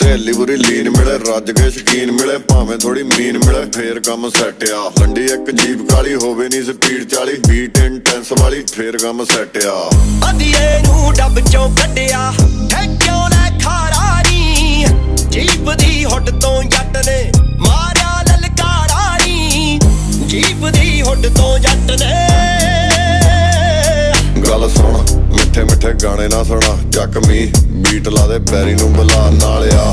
सहेली बुरी लीन मिले, रज के शकीन मिले, भावें थोड़ी मीन मिले, फेर काम सैट आ। लंडी एक जीप काली होवे नी स्पीड 40, बीट इंटेंस वाली, फेर काम सैट आ। अदिए नू डब चों कड्डिया ठेक्यों ले खारा नी, जीप दी हुड तो जट ने मारिया ललकारा नी, जीप दी हुड तो जट ने। गल सुन मिठे मिठे गाने ना सुना, जख्मी बीट ला दे बैरी नू बुला नाल आ।